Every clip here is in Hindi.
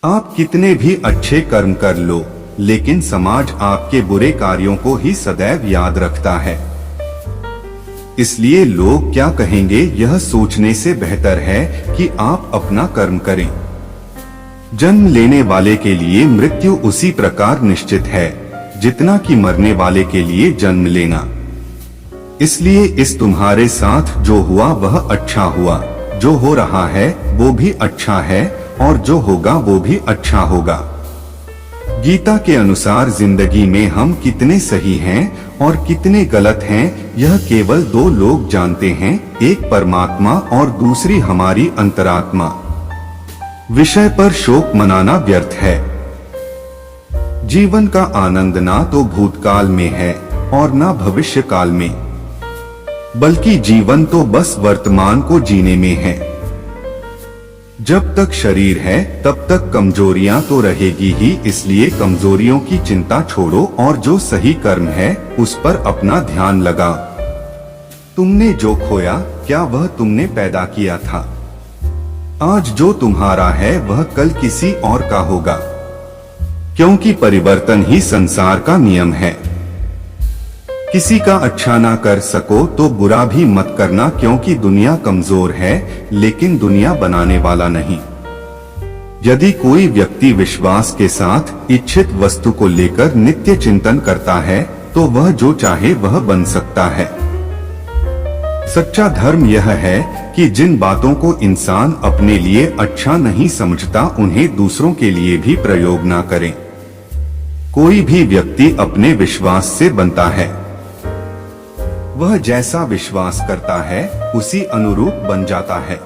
आप कितने भी अच्छे कर्म कर लो, लेकिन समाज आपके बुरे कार्यों को ही सदैव याद रखता है। इसलिए लोग क्या कहेंगे यह सोचने से बेहतर है कि आप अपना कर्म करें। जन्म लेने वाले के लिए मृत्यु उसी प्रकार निश्चित है जितना कि मरने वाले के लिए जन्म लेना। इसलिए इस तुम्हारे साथ जो हुआ वह अच्छा हुआ, जो हो रहा है वो भी अच्छा है और जो होगा वो भी अच्छा होगा। गीता के अनुसार जिंदगी में हम कितने सही हैं और कितने गलत हैं यह केवल दो लोग जानते हैं, एक परमात्मा और दूसरी हमारी अंतरात्मा। विषय पर शोक मनाना व्यर्थ है। जीवन का आनंद ना तो भूतकाल में है और ना भविष्य काल में, बल्कि जीवन तो बस वर्तमान को जीने में है। जब तक शरीर है तब तक कमजोरियां तो रहेगी ही, इसलिए कमजोरियों की चिंता छोड़ो और जो सही कर्म है उस पर अपना ध्यान लगाओ। तुमने जो खोया क्या वह तुमने पैदा किया था? आज जो तुम्हारा है वह कल किसी और का होगा, क्योंकि परिवर्तन ही संसार का नियम है। किसी का अच्छा ना कर सको तो बुरा भी मत करना, क्योंकि दुनिया कमजोर है लेकिन दुनिया बनाने वाला नहीं। यदि कोई व्यक्ति विश्वास के साथ इच्छित वस्तु को लेकर नित्य चिंतन करता है तो वह जो चाहे वह बन सकता है। सच्चा धर्म यह है कि जिन बातों को इंसान अपने लिए अच्छा नहीं समझता उन्हें दूसरों के लिए भी प्रयोग ना करें। कोई भी व्यक्ति अपने विश्वास से बनता है। वह जैसा विश्वास करता है उसी अनुरूप बन जाता है।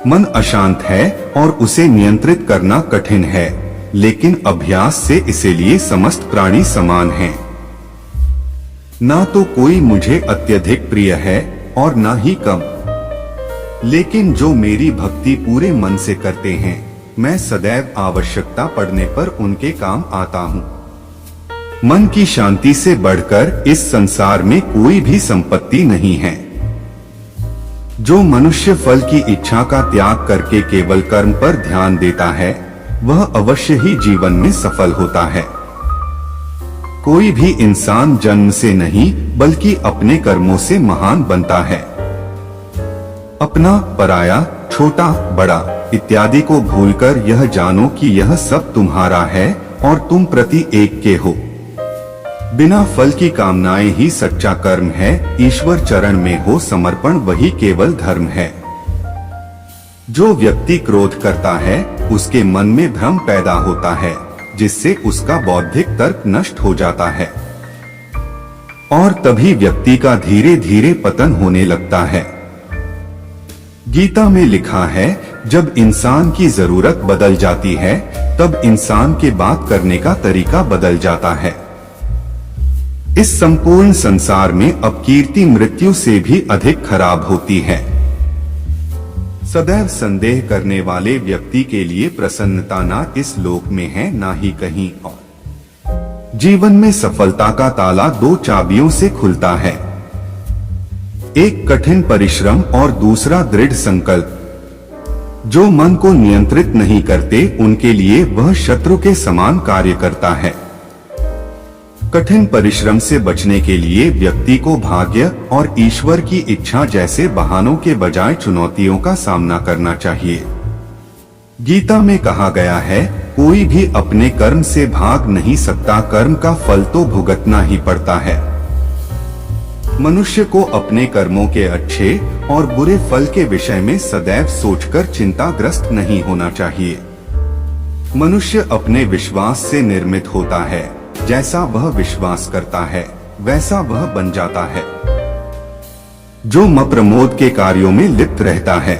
मन अशांत है और उसे नियंत्रित करना कठिन है, लेकिन अभ्यास से इसीलिए समस्त प्राणी समान हैं। ना तो कोई मुझे अत्यधिक प्रिय है और ना ही कम, लेकिन जो मेरी भक्ति पूरे मन से करते हैं मैं सदैव आवश्यकता पड़ने पर उनके काम आता हूँ। मन की शांति से बढ़कर इस संसार में कोई भी संपत्ति नहीं है। जो मनुष्य फल की इच्छा का त्याग करके केवल कर्म पर ध्यान देता है वह अवश्य ही जीवन में सफल होता है। कोई भी इंसान जन्म से नहीं बल्कि अपने कर्मों से महान बनता है। अपना, पराया, छोटा, बड़ा इत्यादि को भूलकर यह जानो कि यह सब तुम्हारा है और तुम प्रति एक के हो। बिना फल की कामनाएं ही सच्चा कर्म है। ईश्वर चरण में हो समर्पण वही केवल धर्म है। जो व्यक्ति क्रोध करता है उसके मन में भ्रम पैदा होता है, जिससे उसका बौद्धिक तर्क नष्ट हो जाता है और तभी व्यक्ति का धीरे धीरे पतन होने लगता है। गीता में लिखा है, जब इंसान की जरूरत बदल जाती है तब इंसान के बात करने का तरीका बदल जाता है। इस संपूर्ण संसार में अपकीर्ति मृत्यु से भी अधिक खराब होती है। सदैव संदेह करने वाले व्यक्ति के लिए प्रसन्नता ना इस लोक में है ना ही कहीं और। जीवन में सफलता का ताला दो चाबियों से खुलता है, एक कठिन परिश्रम और दूसरा दृढ़ संकल्प। जो मन को नियंत्रित नहीं करते उनके लिए वह शत्रु के समान कार्य करता है। कठिन परिश्रम से बचने के लिए व्यक्ति को भाग्य और ईश्वर की इच्छा जैसे बहानों के बजाय चुनौतियों का सामना करना चाहिए। गीता में कहा गया है, कोई भी अपने कर्म से भाग नहीं सकता, कर्म का फल तो भुगतना ही पड़ता है। मनुष्य को अपने कर्मों के अच्छे और बुरे फल के विषय में सदैव सोचकर चिंताग्रस्त नहीं होना चाहिए। मनुष्य अपने विश्वास से निर्मित होता है, जैसा वह विश्वास करता है वैसा वह बन जाता है। जो मप्रमोद के कार्यों में लिप्त रहता है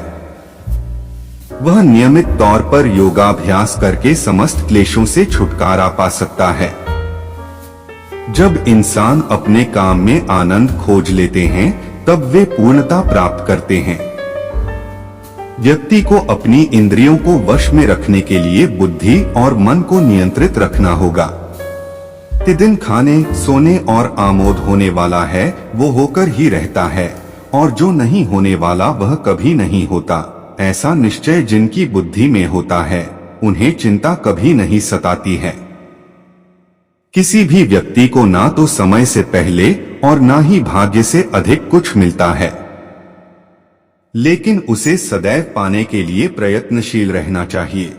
वह नियमित तौर पर योगाभ्यास करके समस्त क्लेशों से छुटकारा पा सकता है। जब इंसान अपने काम में आनंद खोज लेते हैं तब वे पूर्णता प्राप्त करते हैं। व्यक्ति को अपनी इंद्रियों को वश में रखने के लिए बुद्धि और मन को नियंत्रित रखना होगा। प्रतिदिन खाने, सोने और आमोद होने वाला है वो होकर ही रहता है और जो नहीं होने वाला वह कभी नहीं होता। ऐसा निश्चय जिनकी बुद्धि में होता है उन्हें चिंता कभी नहीं सताती है। किसी भी व्यक्ति को ना तो समय से पहले और ना ही भाग्य से अधिक कुछ मिलता है, लेकिन उसे सदैव पाने के लिए प्रयत्नशील रहना चाहिए।